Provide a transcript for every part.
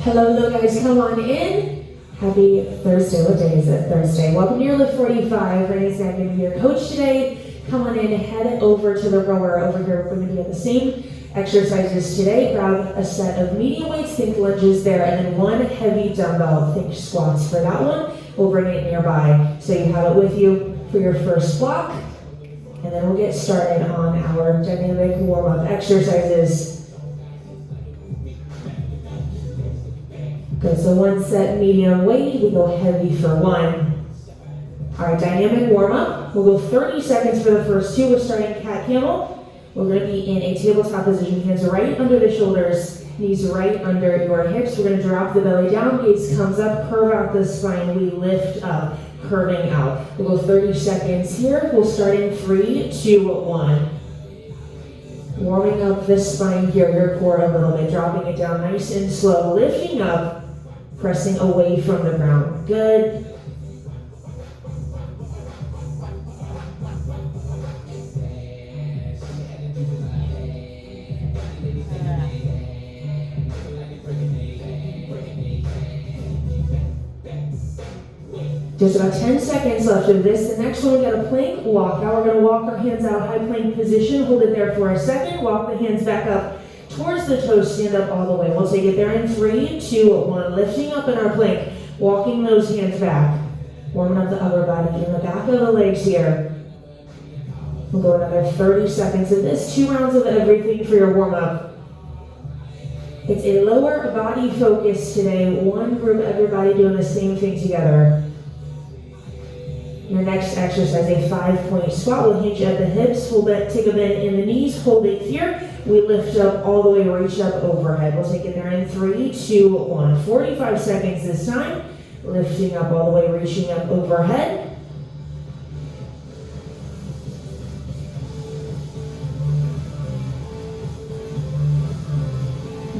Hello, guys, come on in. Happy Thursday. What day is it? Thursday. Welcome to your Lift45. My name is Maggie, I'm your coach today. Come on in, head over to the rower over here. We're going to be at the same exercises today. Grab a set of medium weights, think lunges there, and then one heavy dumbbell, think squats for that one. We'll bring it nearby so you have it with you for your first block. And then we'll get started on our dynamic warm-up exercises. Good, so one set medium weight, we go heavy for one. All right, dynamic warm-up. We'll go 30 seconds for the first two. We're starting cat camel. We're gonna be in a tabletop position, hands right under the shoulders, knees right under your hips. We're gonna drop the belly down, gaze comes up, curve out the spine, we lift up, curving out. We'll go 30 seconds here. We'll start in 3, 2, 1. Warming up the spine here, your core a little bit, dropping it down nice and slow, lifting up, pressing away from the ground. Good. Just about 10 seconds left of this. The next one, we got a plank walk. Now we're going to walk our hands out, high plank position. Hold it there for a second. Walk the hands back up towards the toes, stand up all the way. We'll take it there in 3, 2, 1. Lifting up in our plank, walking those hands back. Warming up the upper body in the back of the legs here. We'll go another 30 seconds of this. 2 rounds of everything for your warm-up. It's a lower body focus today. One group, everybody doing the same thing together. Your next exercise, a 5-point squat. We'll hinge at the hips. We'll take a bend in the knees. Hold it here. We lift up all the way, reach up overhead. We'll take it there in 3, 2, 1. 45 seconds this time. Lifting up all the way, reaching up overhead.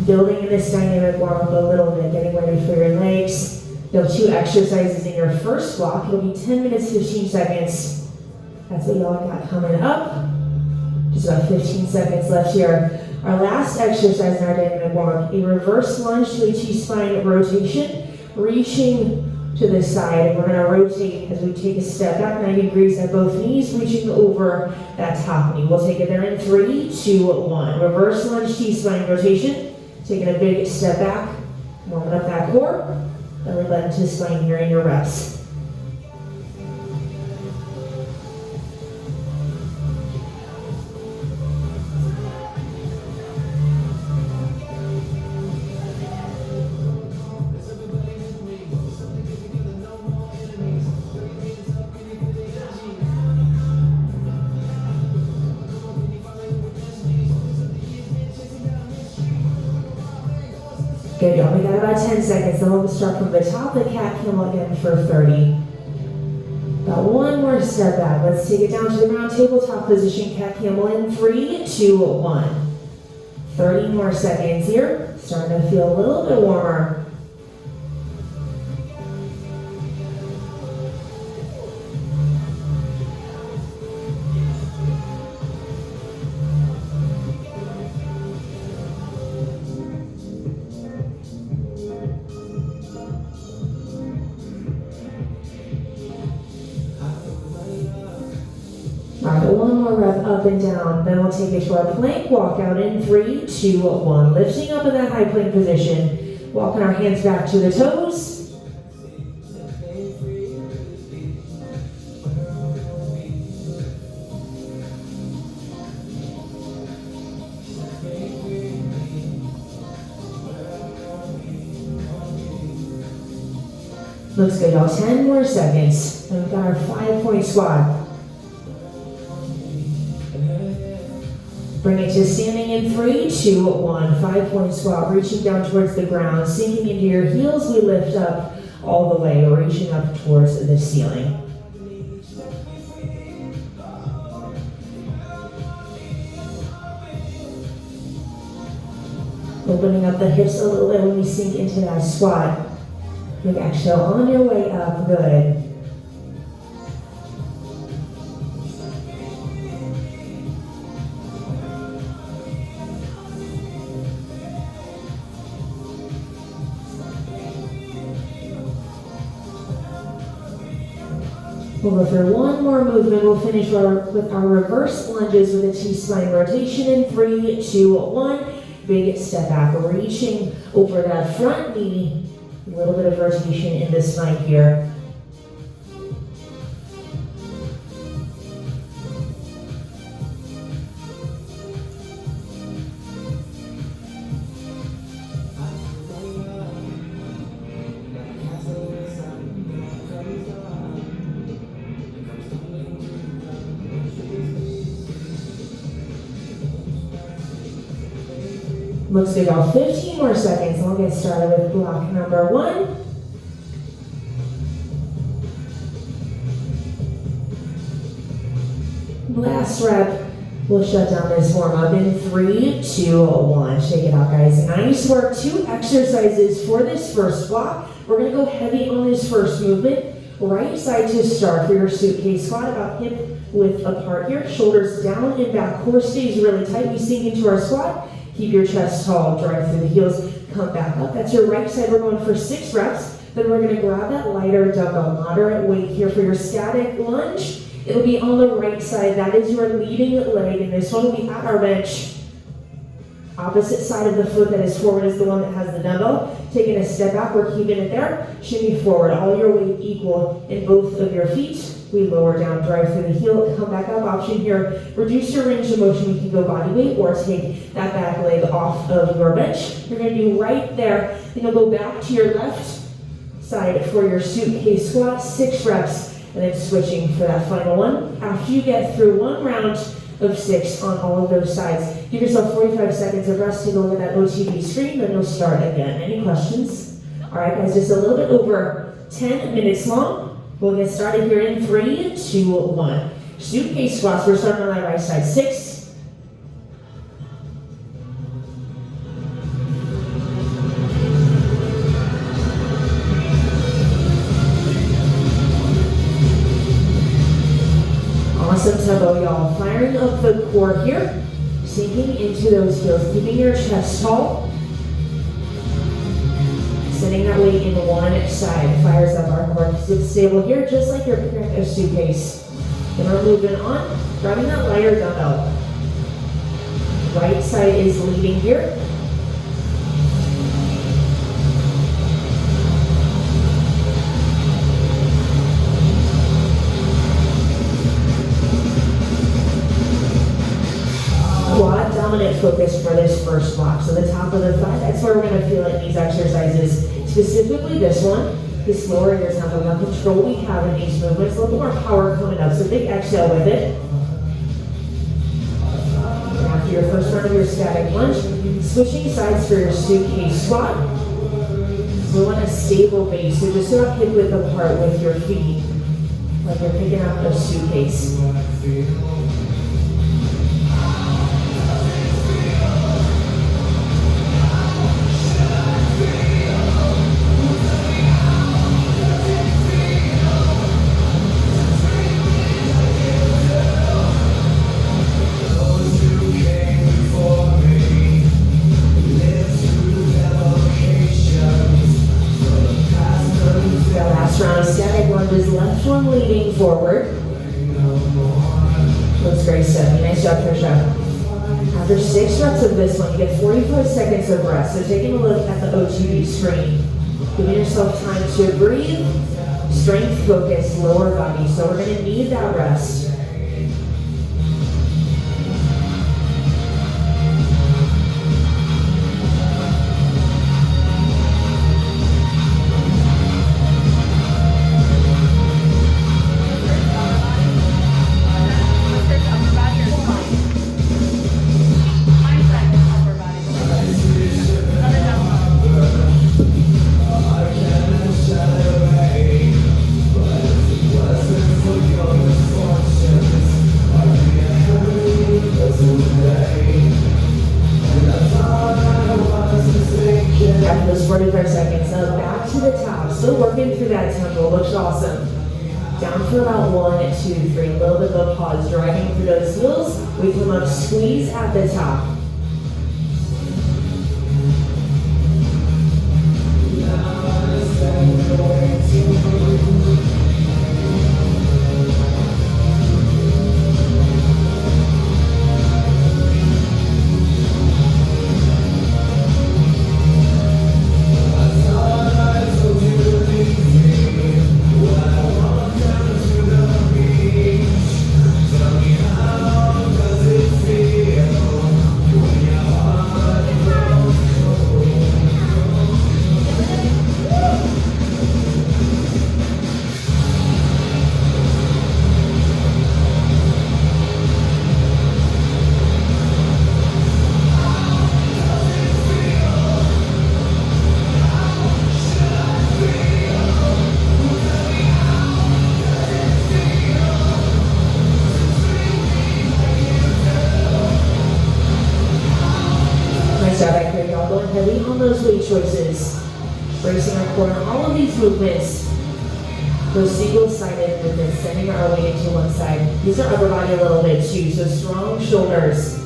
Building in this dynamic warm-up a little bit, getting ready for your legs. You have 2 exercises in your first block. It'll be 10 minutes, 15 seconds. That's what y'all got coming up. Just about 15 seconds left here. Our last exercise in our dynamic warm-up, a reverse lunge to a T-spine rotation, reaching to the side. We're gonna rotate as we take a step back 90 degrees at both knees, reaching over that top knee. We'll take it there in 3, 2, 1. Reverse lunge, T-spine rotation. Taking a big step back, warming up that core. Belly button to spine here in your reps. Good, y'all. We got about 10 seconds. Then we'll start from the top of the cat camel again for 30. Got one more step back. Let's take it down to the ground, tabletop position, cat camel in 3, 2, 1. 30 more seconds here. Starting to feel a little bit warmer. Alright, one more rep up and down. Then we'll take it to our plank walk out in 3, 2, 1. Lifting up in that high plank position. Walking our hands back to the toes. Looks good, y'all. 10 more seconds. And we've got our 5-point squat. Bring it to standing in 3, 2, 1. 5-point squat, reaching down towards the ground, sinking into your heels. We lift up all the way, reaching up towards the ceiling. Opening up the hips a little bit when we sink into that squat. Big exhale on your way up, good. We'll go for one more movement. We'll finish with our reverse lunges with a T-spine rotation in 3, 2, 1. Big step back, reaching over that front knee. A little bit of rotation in the spine here. Looks good, y'all. 15 more seconds, and we'll get started with block number 1. Last rep, we'll shut down this warm-up in 3, 2, 1. Shake it out, guys. Nice work. 2 exercises for this first block. We're gonna go heavy on this first movement. Right side to start for your suitcase squat, about hip width apart here. Shoulders down and back. Core stays really tight. We sink into our squat. Keep your chest tall, drive through the heels, come back up. That's your right side. We're going for 6 reps. Then we're gonna grab that lighter dumbbell, moderate weight here for your static lunge. It'll be on the right side. That is your leading leg, and this one will be at our bench. Opposite side of the foot that is forward is the one that has the dumbbell. Taking a step back, we're keeping it there. Shimmy forward, all your weight equal in both of your feet. We lower down, drive through the heel, come back up. Option here, reduce your range of motion. You can go body weight or take that back leg off of your bench. You're gonna do right there. Then you'll go back to your left side for your suitcase squat, 6 reps, and then switching for that final one. After you get through one round of 6 on all of those sides, give yourself 45 seconds of rest to go over that OTB screen, then you'll start again. Any questions? All right, guys, just a little bit over 10 minutes long. We'll get started here in 3, 2, 1. Suitcase squats, we're starting on that right side. 6. Awesome tempo, y'all. Firing up the core here. Sinking into those heels, keeping your chest tall. Sending that weight in one side, fires up our core. Sit stable here, just like you're picking a suitcase. Then we're moving on, grabbing that lighter dumbbell. Right side is leading here. Quad dominant focus for this first block. So the top of the thigh, that's where we're gonna feel it in these exercises. Specifically this one, this lower your tempo. How control we have in these movements. A little more power coming up, so big exhale with it. And after your first round of your static lunge, switching sides for your suitcase squat. We want a stable base, so just about hip width apart with your feet, like you're picking up a suitcase. Left one leading forward. Looks great, Stephanie. Nice job, Trisha. After 6 reps of this one, you get 45 seconds of rest. So taking a look at the OTB screen. Giving yourself time to breathe, strength focus, lower body. So we're going to need that rest. After those 45 seconds, now back to the top. Still working through that tempo. Looks awesome. Down for about 1, 2, 3. A little bit of a pause. Driving through those heels. We come up, squeeze at the top. going heavy on those weight choices. Bracing our core in all of these movements. Those single-sided movements, sending our weight into one side. Use our upper body a little bit too, so strong shoulders.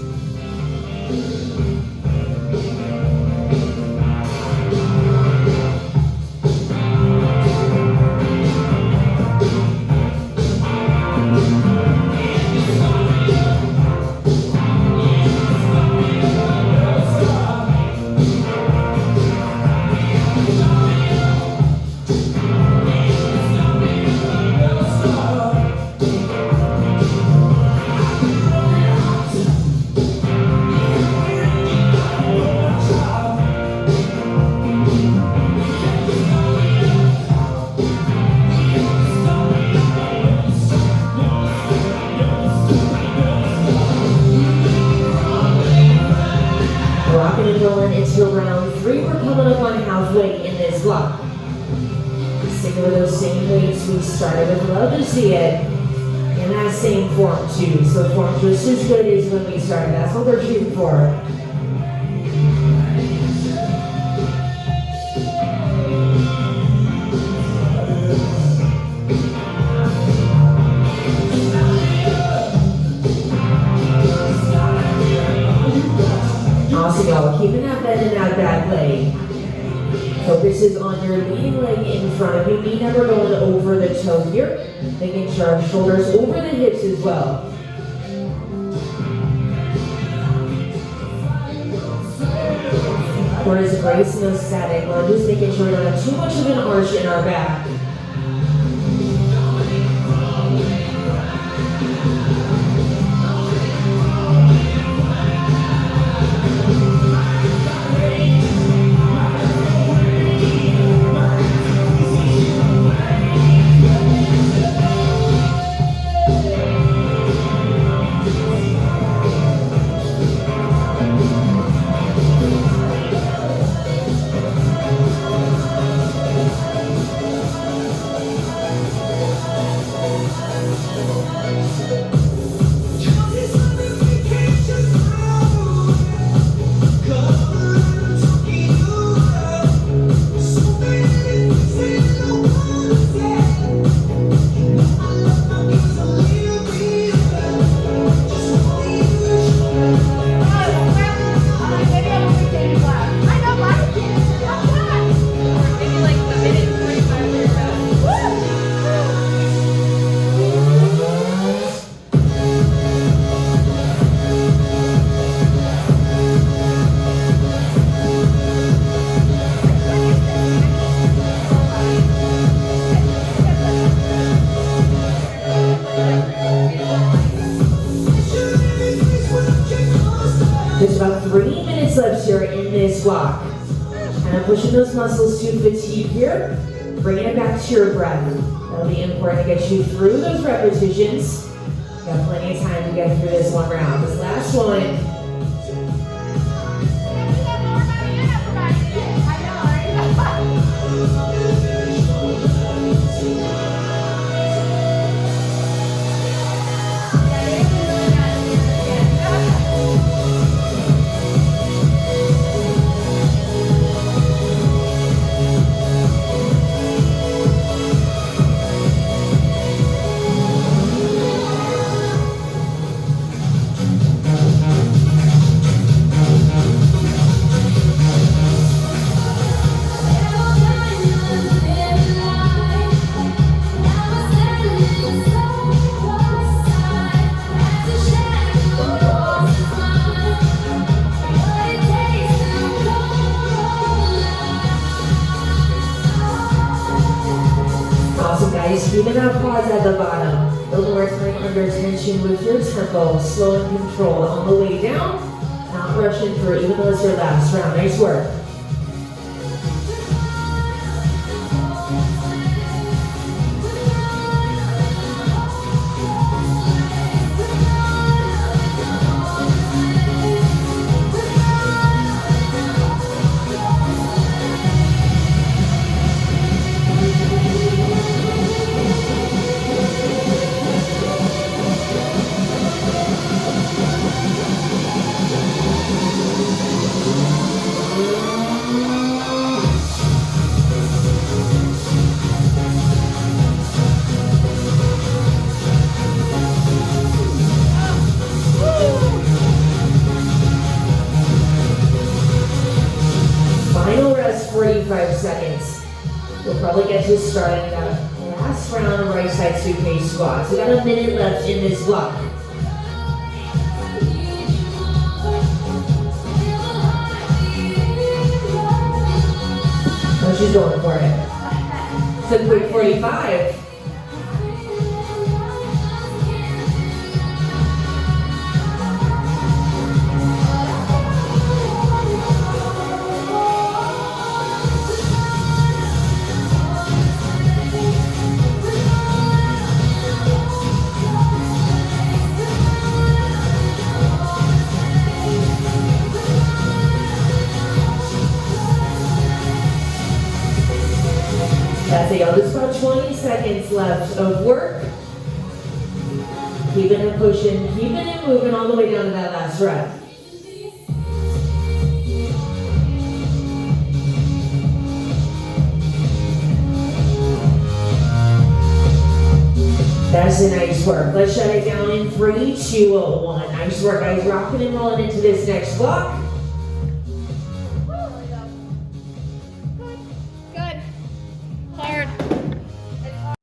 Rocking and rolling into round 3. We're coming up on halfway in this block. Sticking with those same weights we started with. Love to see it in that same form too. So form just as good as when we started. That's what we're shooting for. Awesome, y'all. Keeping that bend in that back leg. Focus is on your leading leg in front of you. Knee never going over the toe here. Making sure our shoulders over the hips as well. Core is bracing those static lunges, making sure we don't have too much of an arch in our back. There's about 3 minutes left here in this block. And I'm pushing those muscles to fatigue here. Bringing it back to your breath. That'll be important to get you through those repetitions. You got plenty of time to get through this one round. This last one. Keeping that pause at the bottom. A little more time under tension with your tempo. Slow and controlled on the way down. Not rushing through, even though it's your last round. Nice work. 45 seconds. We'll probably get to starting that last round of right side suitcase squats. We got a minute left in this block. Oh, she's going for it. It's a quick 45. That's it, y'all. There's about 20 seconds left of work. Keeping it pushing, keeping it moving all the way down to that last rep. That's a nice work. Let's shut it down in 3, 2, 1. Nice work, guys. Rocking and rolling into this next block.